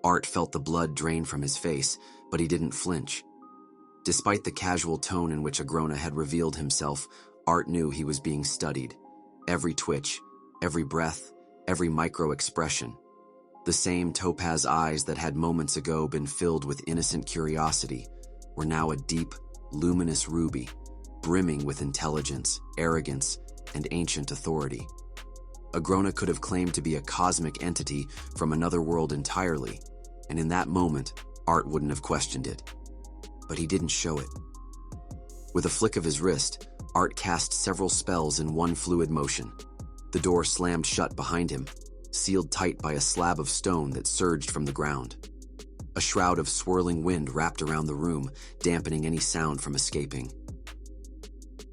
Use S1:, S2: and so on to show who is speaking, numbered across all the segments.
S1: Art felt the blood drain from his face, but he didn't flinch. Despite the casual tone in which Agrona had revealed himself, Art knew he was being studied. Every twitch, every breath, every micro-expression. The same topaz eyes that had moments ago been filled with innocent curiosity were now a deep, luminous ruby, brimming with intelligence, arrogance, and ancient authority. Agrona could have claimed to be a cosmic entity from another world entirely, and in that moment, Art wouldn't have questioned it. But he didn't show it. With a flick of his wrist, Art cast several spells in one fluid motion. The door slammed shut behind him, sealed tight by a slab of stone that surged from the ground. A shroud of swirling wind wrapped around the room, dampening any sound from escaping.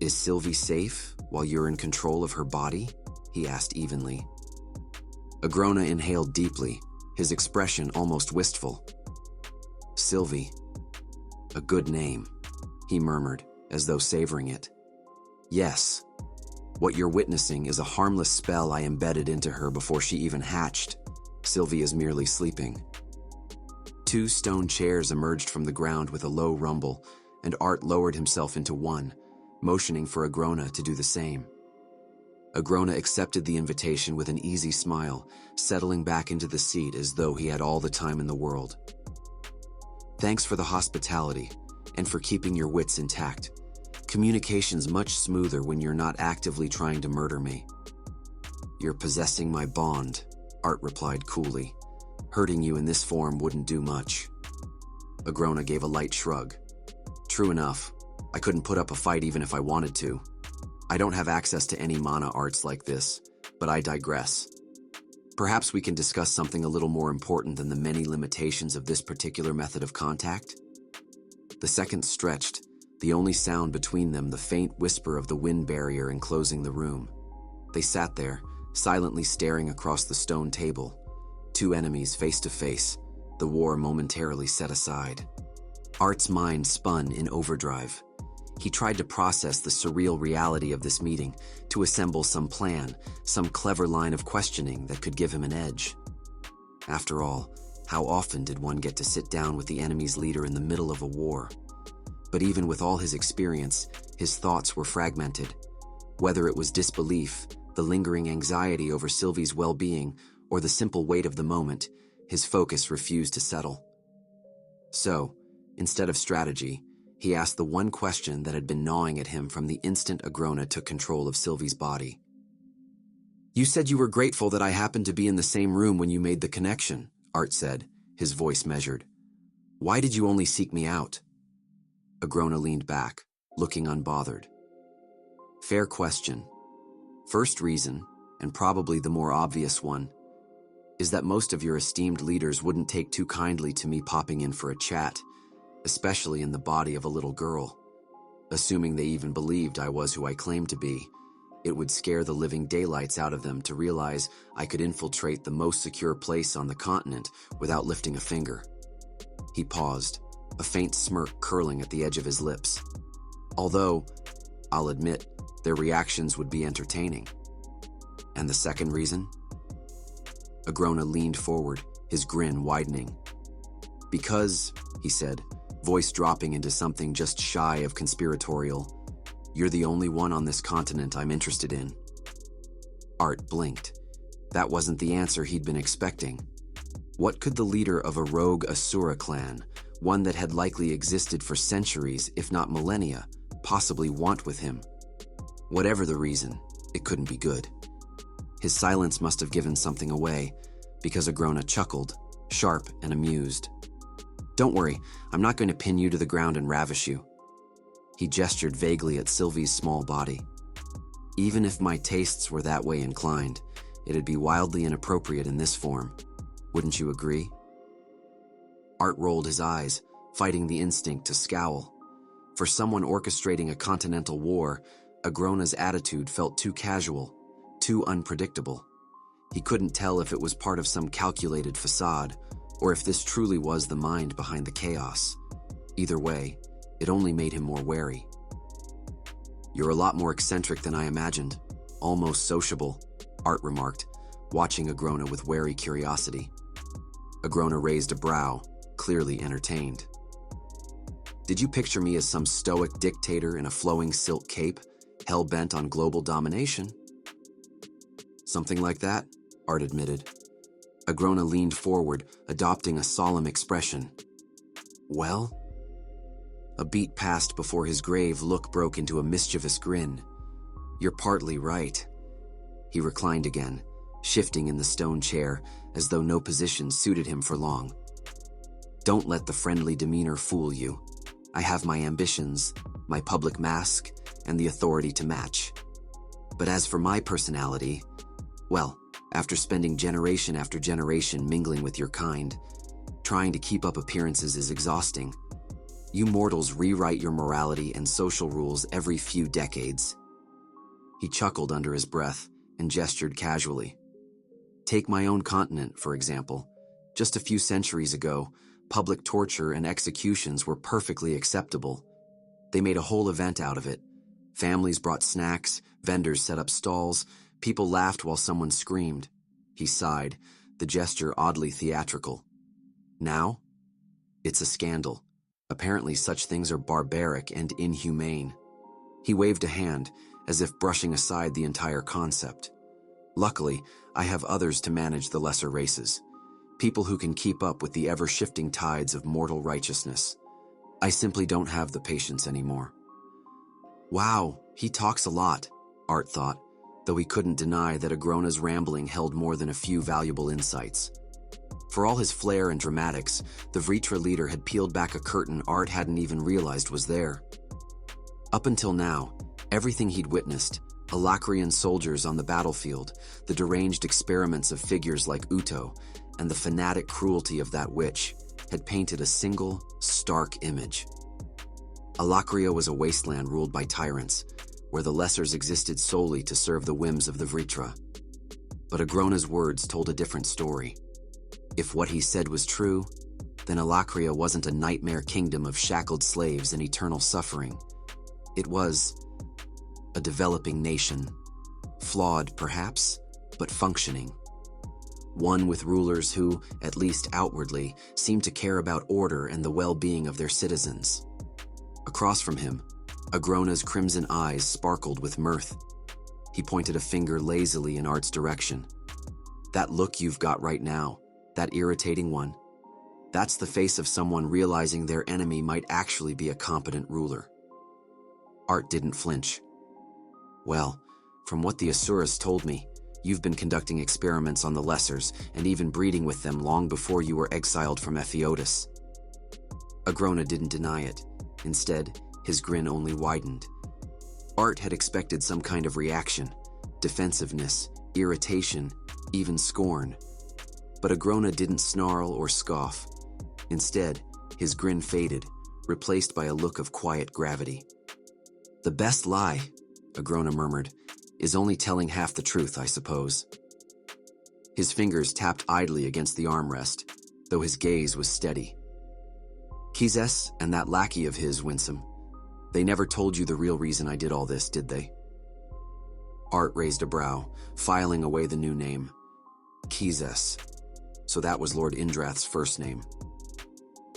S1: "Is Sylvie safe while you're in control of her body?" he asked evenly. Agrona inhaled deeply, his expression almost wistful. "Sylvie. A good name," he murmured, as though savoring it. "Yes. What you're witnessing is a harmless spell I embedded into her before she even hatched. Sylvie is merely sleeping." Two stone chairs emerged from the ground with a low rumble, and Art lowered himself into one, motioning for Agrona to do the same. Agrona accepted the invitation with an easy smile, settling back into the seat as though he had all the time in the world. "Thanks for the hospitality, and for keeping your wits intact. Communication's much smoother when you're not actively trying to murder me." "You're possessing my bond," Art replied coolly. "Hurting you in this form wouldn't do much." Agrona gave a light shrug. "True enough. I couldn't put up a fight even if I wanted to. I don't have access to any mana arts like this, but I digress. Perhaps we can discuss something a little more important than the many limitations of this particular method of contact?" The seconds stretched, the only sound between them the faint whisper of the wind barrier enclosing the room. They sat there, silently staring across the stone table. Two enemies face to face, the war momentarily set aside. Art's mind spun in overdrive. He tried to process the surreal reality of this meeting, to assemble some plan, some clever line of questioning that could give him an edge. After all, how often did one get to sit down with the enemy's leader in the middle of a war? But even with all his experience, his thoughts were fragmented. Whether it was disbelief, the lingering anxiety over Sylvie's well-being, or the simple weight of the moment, his focus refused to settle. So, instead of strategy, he asked the one question that had been gnawing at him from the instant Agrona took control of Sylvie's body. "You said you were grateful that I happened to be in the same room when you made the connection," Art said, his voice measured. "Why did you only seek me out?" Agrona leaned back, looking unbothered. "Fair question. First reason, and probably the more obvious one, is that most of your esteemed leaders wouldn't take too kindly to me popping in for a chat, especially in the body of a little girl. Assuming they even believed I was who I claimed to be, it would scare the living daylights out of them to realize I could infiltrate the most secure place on the continent without lifting a finger." He paused, a faint smirk curling at the edge of his lips. "Although, I'll admit, their reactions would be entertaining." "And the second reason?" Agrona leaned forward, his grin widening. "Because," he said, voice dropping into something just shy of conspiratorial, "you're the only one on this continent I'm interested in." Art blinked. That wasn't the answer he'd been expecting. What could the leader of a rogue Asura clan, one that had likely existed for centuries, if not millennia, possibly want with him? Whatever the reason, it couldn't be good. His silence must have given something away, because Agrona chuckled, sharp and amused. "Don't worry, I'm not going to pin you to the ground and ravish you." He gestured vaguely at Sylvie's small body. "Even if my tastes were that way inclined, it'd be wildly inappropriate in this form. Wouldn't you agree?" Art rolled his eyes, fighting the instinct to scowl. For someone orchestrating a continental war, Agrona's attitude felt too casual, too unpredictable. He couldn't tell if it was part of some calculated facade, or if this truly was the mind behind the chaos. Either way, it only made him more wary. "You're a lot more eccentric than I imagined. Almost sociable," Art remarked, watching Agrona with wary curiosity. Agrona raised a brow, clearly entertained. Did you picture me as some stoic dictator in a flowing silk cape, hell-bent on global domination? Something like that, Art admitted. Agrona leaned forward, adopting a solemn expression. Well? A beat passed before his grave look broke into a mischievous grin. You're partly right. He reclined again, shifting in the stone chair as though no position suited him for long. Don't let the friendly demeanor fool you. I have my ambitions, my public mask, and the authority to match. But as for my personality, well, after spending generation after generation mingling with your kind, trying to keep up appearances is exhausting. You mortals rewrite your morality and social rules every few decades. He chuckled under his breath and gestured casually. Take my own continent, for example. Just a few centuries ago, public torture and executions were perfectly acceptable. They made a whole event out of it. Families brought snacks, vendors set up stalls, people laughed while someone screamed. He sighed, the gesture oddly theatrical. Now? It's a scandal. Apparently such things are barbaric and inhumane. He waved a hand, as if brushing aside the entire concept. Luckily, I have others to manage the lesser races. People who can keep up with the ever-shifting tides of mortal righteousness. I simply don't have the patience anymore. Wow, he talks a lot, Art thought, though he couldn't deny that Agrona's rambling held more than a few valuable insights. For all his flair and dramatics, the Vritra leader had peeled back a curtain Art hadn't even realized was there. Up until now, everything he'd witnessed, Alakrian soldiers on the battlefield, the deranged experiments of figures like Uto, and the fanatic cruelty of that witch, had painted a single, stark image. Alakria was a wasteland ruled by tyrants, where the lessers existed solely to serve the whims of the Vritra. But Agrona's words told a different story. If what he said was true, then Alakria wasn't a nightmare kingdom of shackled slaves and eternal suffering. It was a developing nation, flawed perhaps, but functioning. One with rulers who, at least outwardly, seemed to care about order and the well-being of their citizens. Across from him, Agrona's crimson eyes sparkled with mirth. He pointed a finger lazily in Art's direction. That look you've got right now, that irritating one, that's the face of someone realizing their enemy might actually be a competent ruler. Art didn't flinch. Well, from what the Asuras told me, you've been conducting experiments on the lessers and even breeding with them long before you were exiled from Epheotis. Agrona didn't deny it. Instead, his grin only widened. Art had expected some kind of reaction, defensiveness, irritation, even scorn. But Agrona didn't snarl or scoff. Instead, his grin faded, replaced by a look of quiet gravity. The best lie, Agrona murmured, is only telling half the truth, I suppose. His fingers tapped idly against the armrest, though his gaze was steady. Kizes and that lackey of his, Winsome, they never told you the real reason I did all this, did they? Art raised a brow, filing away the new name. Kizes. So that was Lord Indrath's first name.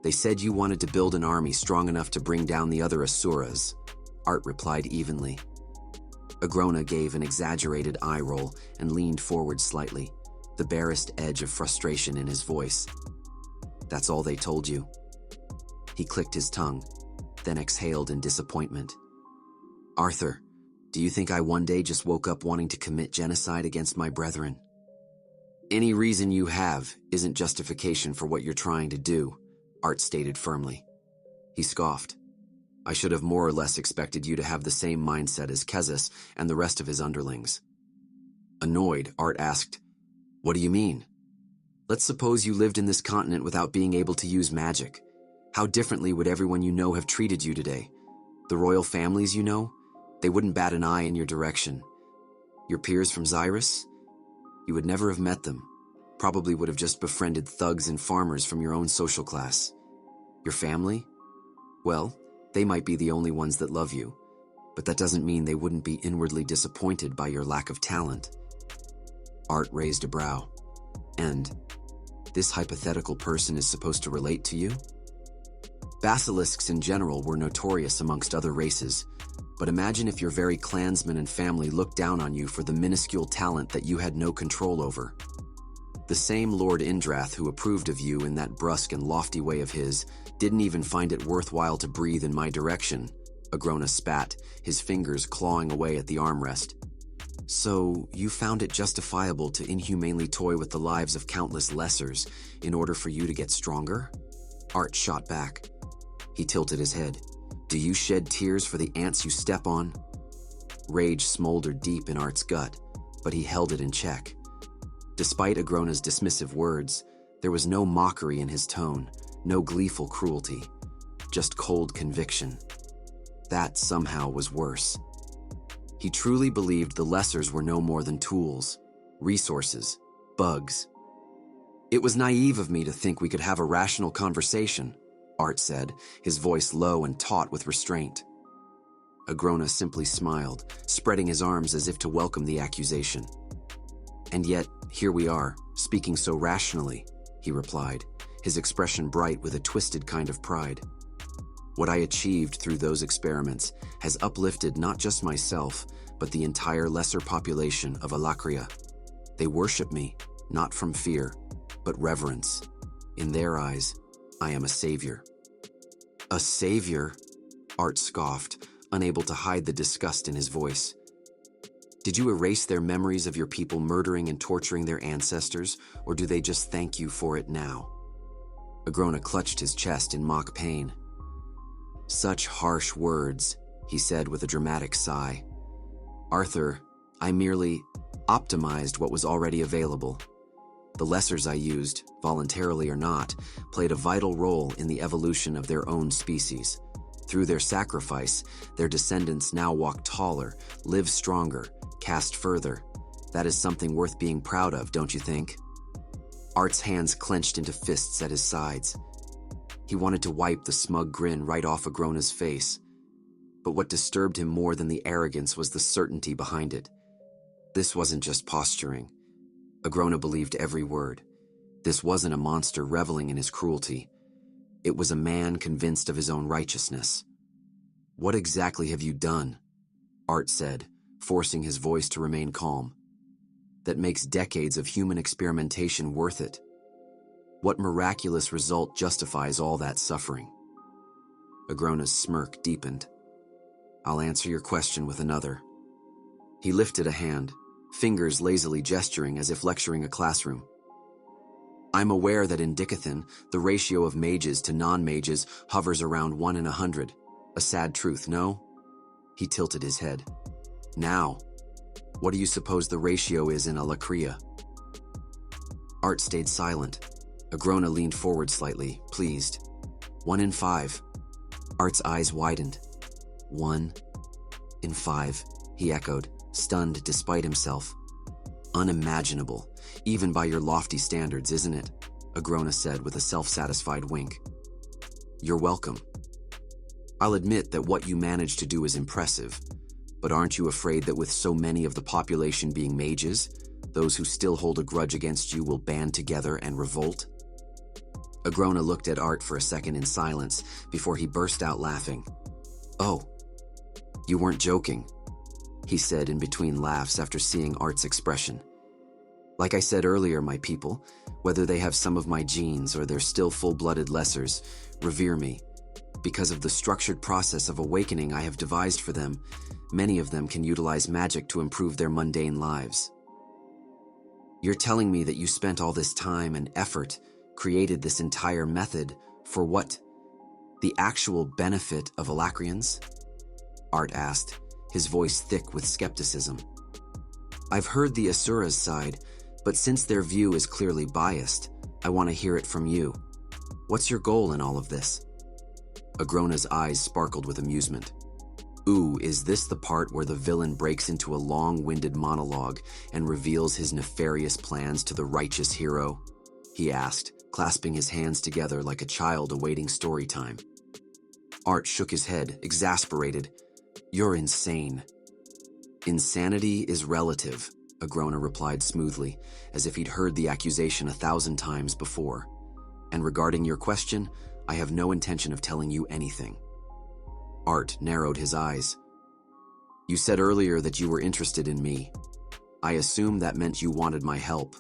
S1: They said you wanted to build an army strong enough to bring down the other Asuras, Art replied evenly. Agrona gave an exaggerated eye roll and leaned forward slightly, the barest edge of frustration in his voice. That's all they told you. He clicked his tongue, then exhaled in disappointment. Arthur, do you think I one day just woke up wanting to commit genocide against my brethren? Any reason you have isn't justification for what you're trying to do, Art stated firmly. He scoffed. I should have more or less expected you to have the same mindset as Kezis and the rest of his underlings. Annoyed, Art asked, What do you mean? Let's suppose you lived in this continent without being able to use magic. How differently would everyone you know have treated you today? The royal families you know? They wouldn't bat an eye in your direction. Your peers from Xyrus? You would never have met them. Probably would have just befriended thugs and farmers from your own social class. Your family? Well, they might be the only ones that love you, but that doesn't mean they wouldn't be inwardly disappointed by your lack of talent. Art raised a brow. And this hypothetical person is supposed to relate to you? Basilisks in general were notorious amongst other races, but imagine if your very clansmen and family looked down on you for the minuscule talent that you had no control over. The same Lord Indrath who approved of you in that brusque and lofty way of his didn't even find it worthwhile to breathe in my direction. Agrona spat, his fingers clawing away at the armrest. So, you found it justifiable to inhumanely toy with the lives of countless lessers in order for you to get stronger? Art shot back. He tilted his head. Do you shed tears for the ants you step on? Rage smoldered deep in Art's gut, but he held it in check. Despite Agrona's dismissive words, there was no mockery in his tone, no gleeful cruelty, just cold conviction. That somehow was worse. He truly believed the lessers were no more than tools, resources, bugs. It was naive of me to think we could have a rational conversation, Art said, his voice low and taut with restraint. Agrona simply smiled, spreading his arms as if to welcome the accusation. And yet, here we are, speaking so rationally, he replied, his expression bright with a twisted kind of pride. What I achieved through those experiments has uplifted not just myself, but the entire lesser population of Alakria. They worship me, not from fear, but reverence. In their eyes, I am a savior. A savior? Art scoffed, unable to hide the disgust in his voice. Did you erase their memories of your people murdering and torturing their ancestors, or do they just thank you for it now? Agrona clutched his chest in mock pain. Such harsh words, he said with a dramatic sigh. Arthur, I merely optimized what was already available. The lessers I used, voluntarily or not, played a vital role in the evolution of their own species. Through their sacrifice, their descendants now walk taller, live stronger, cast further. That is something worth being proud of, don't you think? Art's hands clenched into fists at his sides. He wanted to wipe the smug grin right off Agrona's face. But what disturbed him more than the arrogance was the certainty behind it. This wasn't just posturing. Agrona believed every word. This wasn't a monster reveling in his cruelty. It was a man convinced of his own righteousness. What exactly have you done? Art said, forcing his voice to remain calm. That makes decades of human experimentation worth it. What miraculous result justifies all that suffering? Agrona's smirk deepened. I'll answer your question with another. He lifted a hand, fingers lazily gesturing as if lecturing a classroom. I'm aware that in Dicathan, the ratio of mages to non-mages hovers around 1 in 100. A sad truth, no? He tilted his head. Now, what do you suppose the ratio is in Alakria? Art stayed silent. Agrona leaned forward slightly, pleased. 1 in 5. Art's eyes widened. 1 in 5, he echoed, stunned despite himself. Unimaginable, even by your lofty standards, isn't it? Agrona said with a self-satisfied wink. You're welcome. I'll admit that what you managed to do is impressive, but aren't you afraid that with so many of the population being mages, those who still hold a grudge against you will band together and revolt? Agrona looked at Art for a second in silence before he burst out laughing. Oh, you weren't joking, he said in between laughs after seeing Art's expression. Like I said earlier, my people, whether they have some of my genes or they're still full-blooded lessers, revere me. Because of the structured process of awakening I have devised for them, many of them can utilize magic to improve their mundane lives. You're telling me that you spent all this time and effort, created this entire method, for what? The actual benefit of Alakrians? Art asked, his voice thick with skepticism. I've heard the Asura's side, but since their view is clearly biased, I want to hear it from you. What's your goal in all of this? Agrona's eyes sparkled with amusement. Ooh, is this the part where the villain breaks into a long-winded monologue and reveals his nefarious plans to the righteous hero? He asked, clasping his hands together like a child awaiting story time. Art shook his head, exasperated. You're insane. Insanity is relative, Agrona replied smoothly, as if he'd heard the accusation 1,000 times before. And regarding your question, I have no intention of telling you anything. Art narrowed his eyes. You said earlier that you were interested in me. I assume that meant you wanted my help.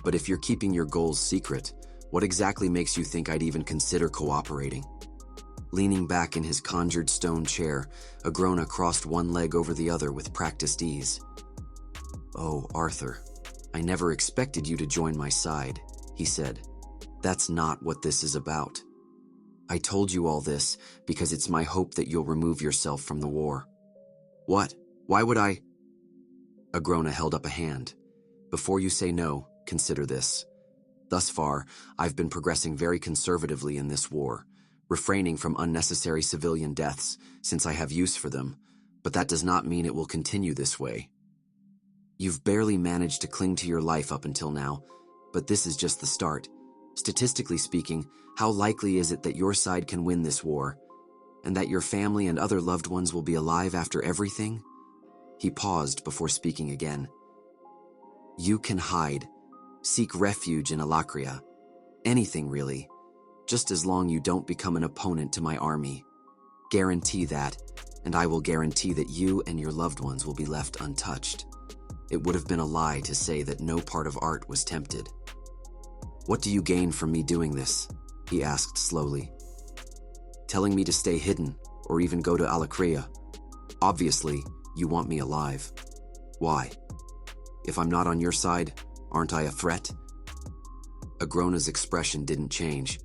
S1: But if you're keeping your goals secret, what exactly makes you think I'd even consider cooperating? Leaning back in his conjured stone chair, Agrona crossed one leg over the other with practiced ease. Oh, Arthur, I never expected you to join my side, he said. That's not what this is about. I told you all this because it's my hope that you'll remove yourself from the war. What? Why would I? Agrona held up a hand. Before you say no, consider this. Thus far, I've been progressing very conservatively in this war, refraining from unnecessary civilian deaths since I have use for them, but that does not mean it will continue this way. You've barely managed to cling to your life up until now, but this is just the start. Statistically speaking, how likely is it that your side can win this war, and that your family and other loved ones will be alive after everything? He paused before speaking again. You can hide, seek refuge in Alakria, anything really, just as long you don't become an opponent to my army. Guarantee that, and I will guarantee that you and your loved ones will be left untouched. It would have been a lie to say that no part of Art was tempted. What do you gain from me doing this? He asked slowly. Telling me to stay hidden, or even go to Alakria. Obviously, you want me alive. Why? If I'm not on your side, aren't I a threat? Agrona's expression didn't change.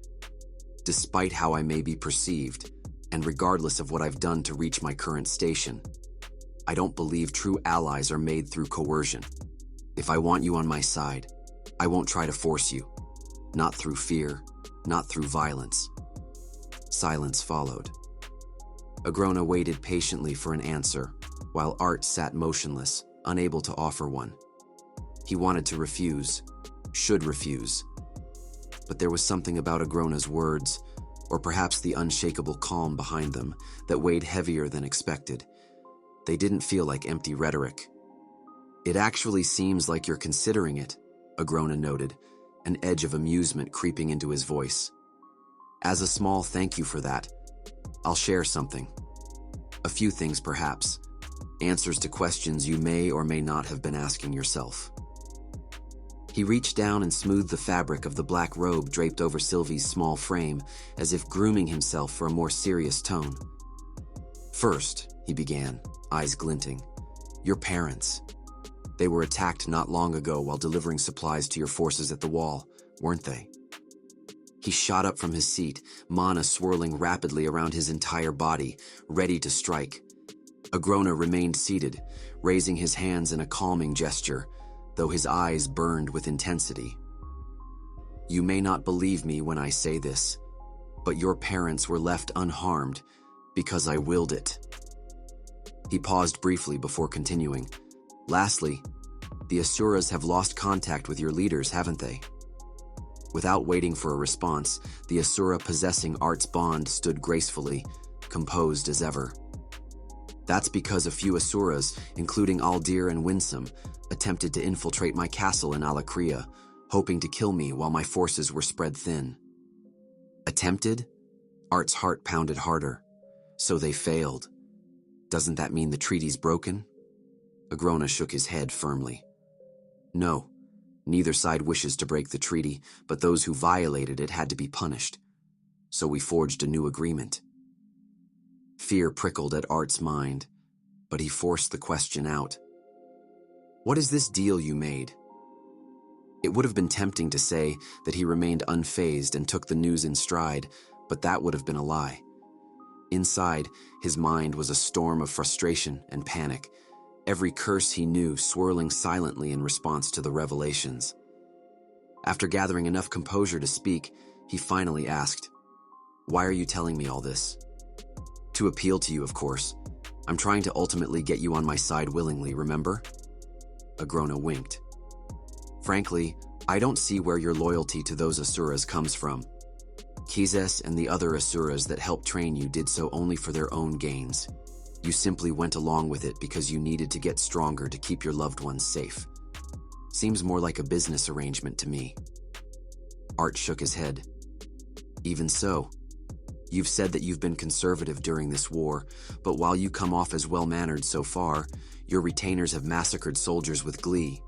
S1: Despite how I may be perceived, and regardless of what I've done to reach my current station, I don't believe true allies are made through coercion. If I want you on my side, I won't try to force you. Not through fear, not through violence. Silence followed. Agrona waited patiently for an answer, while Art sat motionless, unable to offer one. He wanted to refuse, should refuse. But there was something about Agrona's words, or perhaps the unshakable calm behind them, that weighed heavier than expected. They didn't feel like empty rhetoric. It actually seems like you're considering it, Agrona noted, an edge of amusement creeping into his voice. As a small thank you for that, I'll share something. A few things perhaps, answers to questions you may or may not have been asking yourself. He reached down and smoothed the fabric of the black robe draped over Sylvie's small frame, as if grooming himself for a more serious tone. First, he began, eyes glinting, your parents. They were attacked not long ago while delivering supplies to your forces at the wall, weren't they? He shot up from his seat, mana swirling rapidly around his entire body, ready to strike. Agrona remained seated, raising his hands in a calming gesture, though his eyes burned with intensity. You may not believe me when I say this, but your parents were left unharmed because I willed it. He paused briefly before continuing. Lastly, the Asuras have lost contact with your leaders, haven't they? Without waiting for a response, the Asura possessing Art's bond stood gracefully, composed as ever. That's because a few Asuras, including Aldir and Winsome, attempted to infiltrate my castle in Alakria, hoping to kill me while my forces were spread thin. Attempted? Art's heart pounded harder. So they failed. Doesn't that mean the treaty's broken? Agrona shook his head firmly. No, neither side wishes to break the treaty, but those who violated it had to be punished. So we forged a new agreement. Fear prickled at Art's mind, but he forced the question out. What is this deal you made? It would have been tempting to say that he remained unfazed and took the news in stride, but that would have been a lie. Inside, his mind was a storm of frustration and panic, every curse he knew swirling silently in response to the revelations. After gathering enough composure to speak, he finally asked, Why are you telling me all this? To appeal to you, of course. I'm trying to ultimately get you on my side willingly, remember? Agrona winked. Frankly, I don't see where your loyalty to those Asuras comes from. Kizes and the other Asuras that helped train you did so only for their own gains. You simply went along with it because you needed to get stronger to keep your loved ones safe. Seems more like a business arrangement to me. Art shook his head. Even so, you've said that you've been conservative during this war, but while you come off as well-mannered so far, your retainers have massacred soldiers with glee.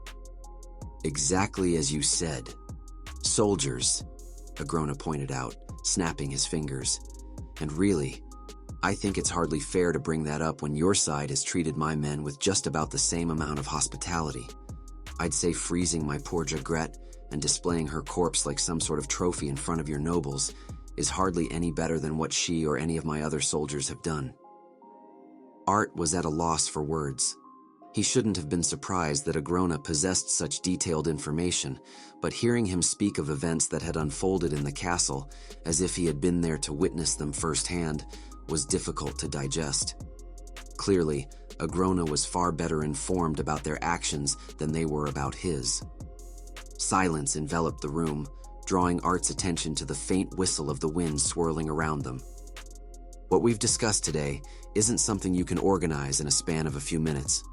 S1: Exactly as you said. Soldiers, Agrona pointed out, snapping his fingers. And really, I think it's hardly fair to bring that up when your side has treated my men with just about the same amount of hospitality. I'd say freezing my poor Jagret and displaying her corpse like some sort of trophy in front of your nobles is hardly any better than what she or any of my other soldiers have done. Art was at a loss for words. He shouldn't have been surprised that Agrona possessed such detailed information, but hearing him speak of events that had unfolded in the castle, as if he had been there to witness them firsthand, was difficult to digest. Clearly, Agrona was far better informed about their actions than they were about his. Silence enveloped the room, drawing Art's attention to the faint whistle of the wind swirling around them. What we've discussed today isn't something you can organize in a span of a few minutes.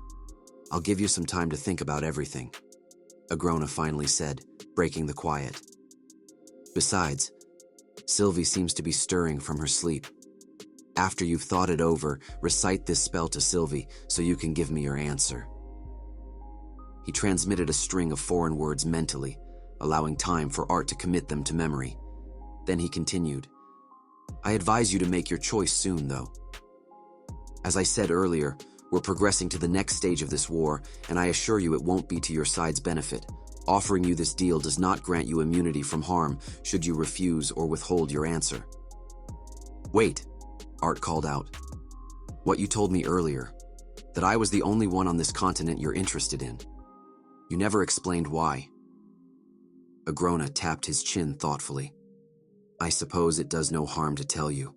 S1: I'll give you some time to think about everything, Agrona finally said, breaking the quiet. Besides, Sylvie seems to be stirring from her sleep. After you've thought it over, recite this spell to Sylvie so you can give me your answer. He transmitted a string of foreign words mentally, allowing time for Art to commit them to memory. Then he continued, I advise you to make your choice soon, though. As I said earlier, we're progressing to the next stage of this war, and I assure you it won't be to your side's benefit. Offering you this deal does not grant you immunity from harm should you refuse or withhold your answer. Wait, Art called out. What you told me earlier, that I was the only one on this continent you're interested in. You never explained why. Agrona tapped his chin thoughtfully. I suppose it does no harm to tell you.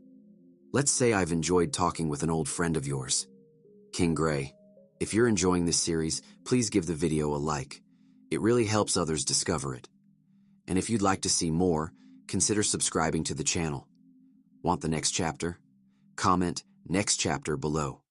S1: Let's say I've enjoyed talking with an old friend of yours, King Gray. If you're enjoying this series, please give the video a like. It really helps others discover it. And if you'd like to see more, consider subscribing to the channel. Want the next chapter? Comment next chapter below.